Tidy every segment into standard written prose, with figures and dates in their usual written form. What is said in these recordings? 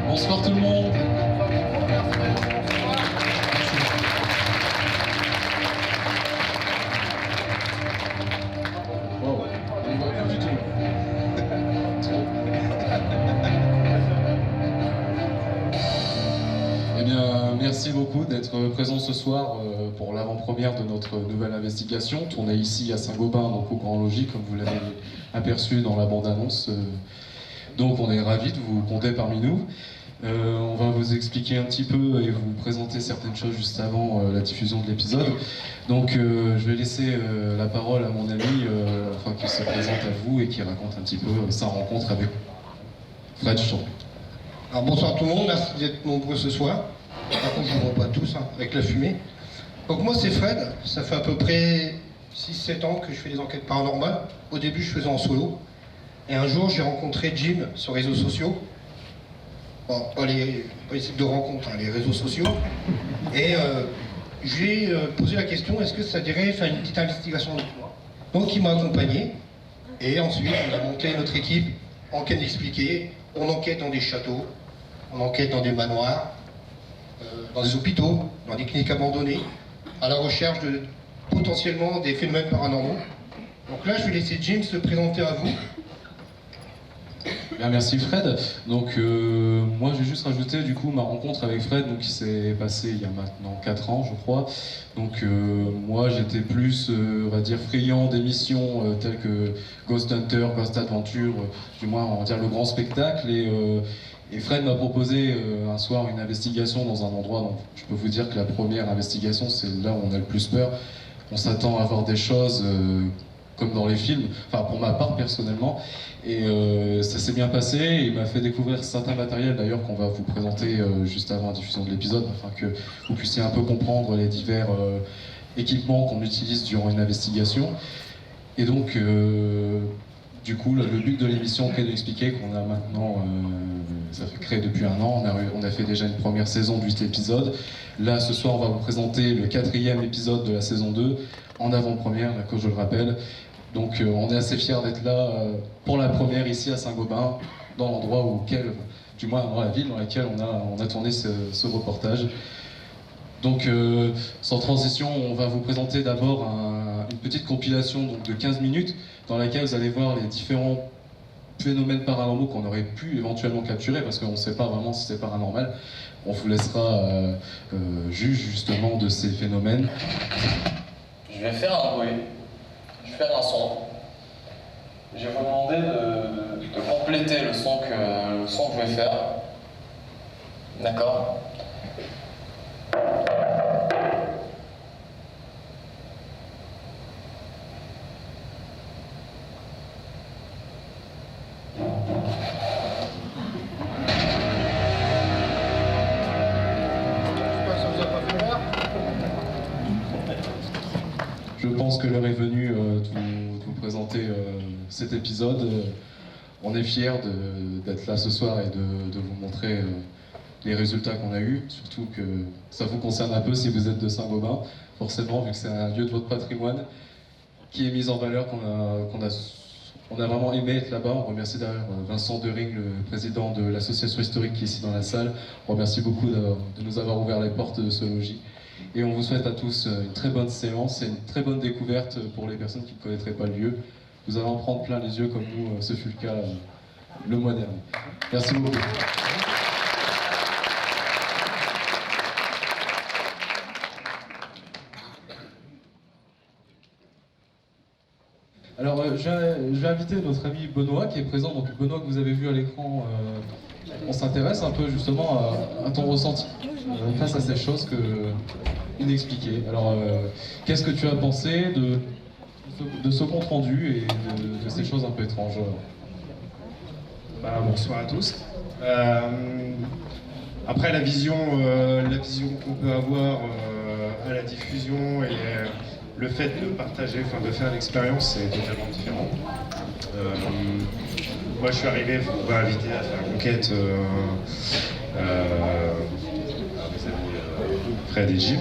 Bonsoir tout le monde. Wow, on ne voit pas du tout. Eh bien, merci beaucoup d'être présent ce soir pour l'avant-première de notre nouvelle investigation, tournée ici à Saint-Gobain, donc au Grand Logis, comme vous l'avez aperçu dans la bande-annonce. Donc on est ravis de vous compter parmi nous. On va vous expliquer un petit peu et vous présenter certaines choses juste avant la diffusion de l'épisode. Donc je vais laisser la parole à mon ami afin qu'il se présente à vous et qu'il raconte un petit peu sa rencontre avec Fred, je t'en prie. Alors bonsoir tout le monde, merci d'être nombreux ce soir. Par contre je ne vous vois pas tous avec la fumée. Donc moi c'est Fred, ça fait à peu près 6-7 ans que je fais des enquêtes paranormales. Au début je faisais en solo. Et un jour j'ai rencontré Jim sur les réseaux sociaux. Bon, pas les sites de rencontres, les réseaux sociaux. Et je lui ai posé la question, est-ce que ça dirait faire une petite investigation avec moi? Donc il m'a accompagné. Et ensuite on a monté notre équipe Enquête expliquée. On enquête dans des châteaux, on enquête dans des manoirs, dans des hôpitaux, dans des cliniques abandonnées, à la recherche de potentiellement des phénomènes paranormaux. Donc là, je vais laisser Jim se présenter à vous. Bien, merci Fred. Donc moi je vais juste rajouter du coup ma rencontre avec Fred donc, qui s'est passée il y a maintenant 4 ans je crois. Donc moi j'étais plus on va dire friand d'émissions telles que Ghost Hunter, Ghost Adventure, du moins on va dire le grand spectacle et Fred m'a proposé un soir une investigation dans un endroit donc je peux vous dire que la première investigation c'est là où on a le plus peur. On s'attend à voir des choses comme dans les films, enfin pour ma part personnellement, et ça s'est bien passé, il m'a fait découvrir certains matériels d'ailleurs qu'on va vous présenter juste avant la diffusion de l'épisode, afin que vous puissiez un peu comprendre les divers équipements qu'on utilise durant une investigation. Et donc, du coup, le but de l'émission Enquête expliquée, qu'on a maintenant, ça fait créé depuis 1 an, on a fait déjà une première saison de 8 épisodes. Là, ce soir, on va vous présenter le 4e épisode de la saison 2, en avant-première, que je le rappelle. Donc on est assez fiers d'être là pour la première ici à Saint-Gobain, dans l'endroit du moins dans la ville dans laquelle on a tourné ce reportage. Donc sans transition, on va vous présenter d'abord une petite compilation donc, de 15 minutes dans laquelle vous allez voir les différents phénomènes paranormaux qu'on aurait pu éventuellement capturer parce qu'on ne sait pas vraiment si c'est paranormal. On vous laissera juge justement de ces phénomènes. Je vais faire un bruit. Je vais faire un son. Je vais vous demander de compléter le son que je vais faire. D'accord? Je pense que l'heure est venue de vous présenter cet épisode. On est fiers d'être là ce soir et de vous montrer les résultats qu'on a eus, surtout que ça vous concerne un peu si vous êtes de Saint-Gobain, forcément, vu que c'est un lieu de votre patrimoine qui est mis en valeur, on a vraiment aimé être là-bas. On remercie d'ailleurs Vincent Dering, le président de l'association historique qui est ici dans la salle. On remercie beaucoup de nous avoir ouvert les portes de ce logis. Et on vous souhaite à tous une très bonne séance et une très bonne découverte pour les personnes qui ne connaîtraient pas le lieu. Vous allez en prendre plein les yeux comme nous, ce fut le cas le mois dernier. Merci beaucoup. Alors je vais inviter notre ami Benoît qui est présent. Donc Benoît que vous avez vu à l'écran, on s'intéresse un peu justement à ton ressenti face à ces choses inexpliquées. Alors qu'est-ce que tu as pensé de ce compte rendu et de ces choses un peu étranges? Bonsoir à tous. Après la vision qu'on peut avoir à la diffusion et le fait de partager, enfin de faire l'expérience, c'est totalement différent. Moi je suis arrivé, on m'a invité à faire l'enquête Fred et Jim.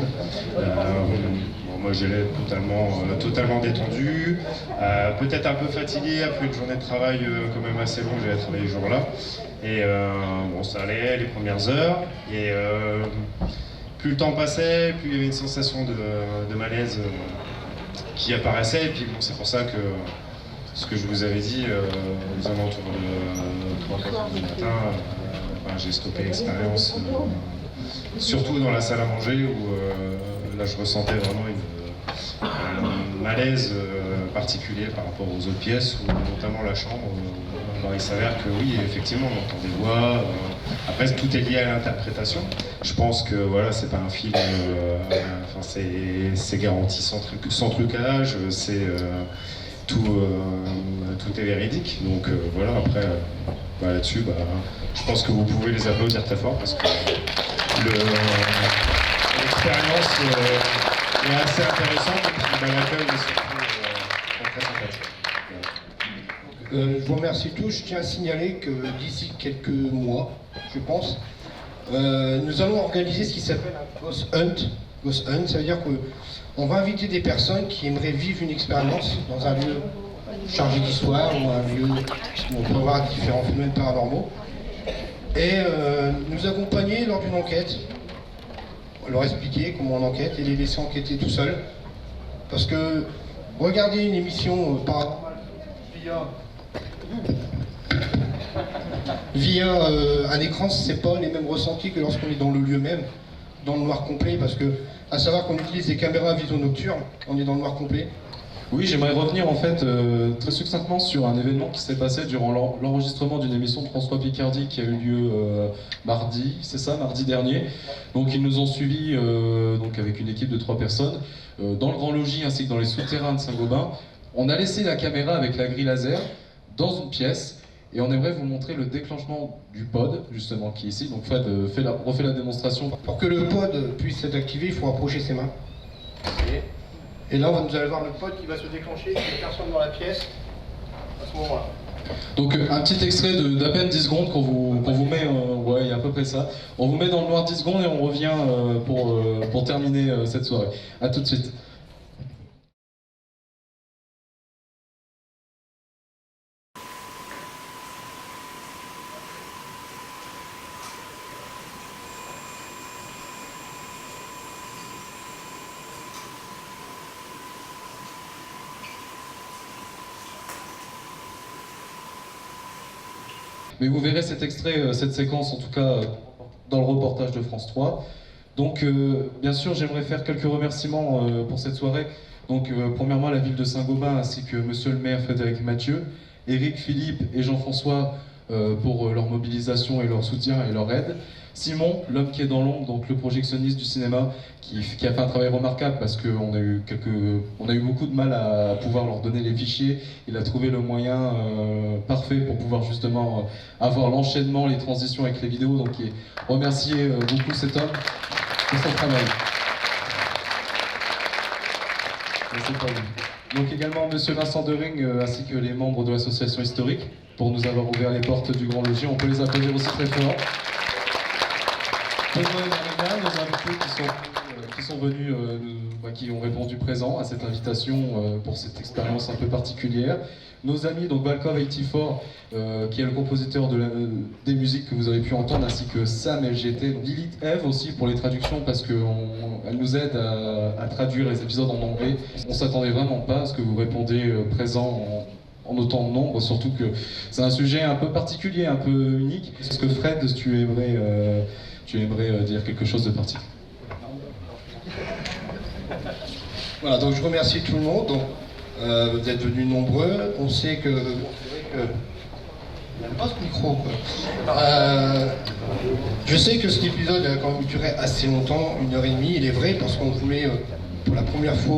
Moi je l'ai totalement détendu, peut-être un peu fatigué après une journée de travail quand même assez longue, j'avais travaillé ce jour-là. Et ça allait les premières heures, et plus le temps passait, plus il y avait une sensation de malaise qui apparaissait, et puis c'est pour ça que ce que je vous avais dit aux alentours de 3-4 heures du matin, j'ai stoppé l'expérience, surtout dans la salle à manger où là je ressentais vraiment un malaise particulier par rapport aux autres pièces, ou notamment la chambre. Alors il s'avère que oui, effectivement, on entend des voix. Après, tout est lié à l'interprétation. Je pense que voilà, c'est pas un film. C'est garanti sans trucage. C'est tout est véridique. Donc voilà. Après, là-dessus, je pense que vous pouvez les applaudir très fort parce que l'expérience est assez intéressante et puis l'accueil est surtout très sympathique. Je vous remercie tous. Je tiens à signaler que d'ici quelques mois, je pense, nous allons organiser ce qui s'appelle un Ghost Hunt. Ghost Hunt, ça veut dire qu'on va inviter des personnes qui aimeraient vivre une expérience dans un lieu chargé d'histoire ou un lieu où on peut voir différents phénomènes paranormaux et nous accompagner lors d'une enquête, leur expliquer comment on enquête et les laisser enquêter tout seuls. Parce que regarder une émission paranormale via un écran, c'est pas les mêmes ressentis que lorsqu'on est dans le lieu même, dans le noir complet, parce que, à savoir qu'on utilise des caméras à vision nocturne, on est dans le noir complet. Oui, j'aimerais revenir en fait très succinctement sur un événement qui s'est passé durant l'enregistrement d'une émission de François Picardie qui a eu lieu mardi, c'est ça, mardi dernier. Donc ils nous ont suivis donc avec une équipe de 3 personnes dans le Grand Logis ainsi que dans les souterrains de Saint-Gobain. On a laissé la caméra avec la grille laser dans une pièce et on aimerait vous montrer le déclenchement du pod justement qui est ici. Donc Fred refait la démonstration. Pour que le pod puisse être activé, il faut approcher ses mains. Et là, vous allez voir le pod qui va se déclencher, il n'y a personne dans la pièce à ce moment-là. Donc un petit extrait d'à peine 10 secondes qu'on vous met, ouais, il y a à peu près ça. On vous met dans le noir 10 secondes et on revient pour terminer cette soirée. A tout de suite. Mais vous verrez cet extrait, cette séquence en tout cas dans le reportage de France 3. Donc bien sûr j'aimerais faire quelques remerciements pour cette soirée. Donc premièrement la ville de Saint-Gobain ainsi que monsieur le maire Frédéric Mathieu, Éric, Philippe et Jean-François pour leur mobilisation et leur soutien et leur aide. Simon, l'homme qui est dans l'ombre, donc le projectionniste du cinéma, qui a fait un travail remarquable parce qu'on a eu beaucoup de mal à pouvoir leur donner les fichiers. Il a trouvé le moyen parfait pour pouvoir justement avoir l'enchaînement, les transitions avec les vidéos. Donc remercier beaucoup cet homme pour son travail. Mais c'est pas lui. Donc également monsieur Vincent Dering ainsi que les membres de l'association historique pour nous avoir ouvert les portes du Grand Logis. On peut les applaudir aussi très fort. Benoît et Marina, nos invités qui sont venus, qui ont répondu présent à cette invitation pour cette expérience un peu particulière. Nos amis, donc Valkov et Tifor, qui est le compositeur des musiques que vous avez pu entendre, ainsi que Sam LGT, donc Lilith Eve aussi pour les traductions, parce qu'elle nous aide à traduire les épisodes en anglais. On s'attendait vraiment pas à ce que vous répondez présent en autant de nombre, surtout que c'est un sujet un peu particulier, un peu unique. Est-ce que Fred, tu aimerais dire quelque chose de particulier? Voilà, donc je remercie tout le monde. Donc, Vous êtes venus nombreux. On sait que... Il n'y a pas ce micro, quoi. Je sais que cet épisode a quand même duré assez longtemps, 1h30. Il est vrai parce qu'on voulait, pour la première fois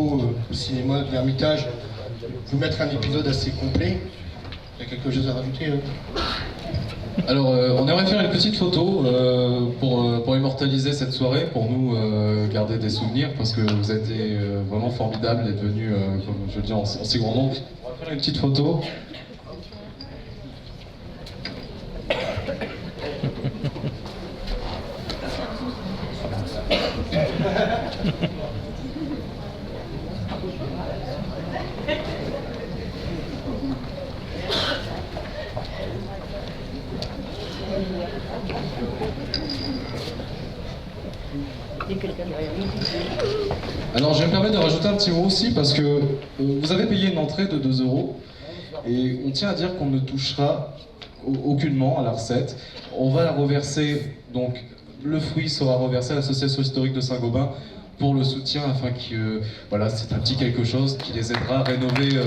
au cinéma de l'Ermitage, vous mettre un épisode assez complet. Il y a quelque chose à rajouter Alors, on aimerait faire une petite photo pour immortaliser cette soirée, pour nous garder des souvenirs, parce que vous êtes vraiment formidables d'être venus, comme je le dis, en si grand nombre. On va faire une petite photo. Alors je vais me permettre de rajouter un petit mot aussi parce que vous avez payé une entrée de 2 € et on tient à dire qu'on ne touchera aucunement à la recette. On va la reverser, donc le fruit sera reversé à l'association historique de Saint-Gobain pour le soutien afin que voilà, c'est un petit quelque chose qui les aidera à rénover le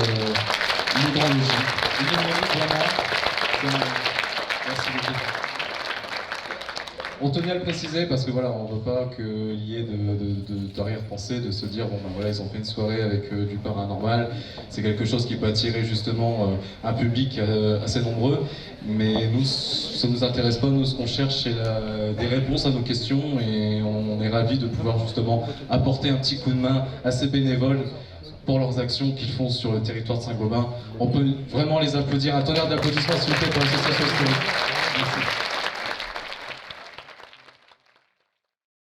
grand logis. Ils le méritent vraiment. Merci beaucoup. On tenait à le préciser parce que voilà, on veut pas qu'il y ait d'arrière-pensée, de se dire bon ben voilà, ils ont fait une soirée avec du paranormal, c'est quelque chose qui peut attirer justement un public assez nombreux, mais nous, ça nous intéresse pas, nous ce qu'on cherche c'est des réponses à nos questions et on est ravis de pouvoir justement apporter un petit coup de main à ces bénévoles pour leurs actions qu'ils font sur le territoire de Saint-Gobain. On peut vraiment les applaudir, un tonnerre d'applaudissements s'il vous plaît pour l'association historique.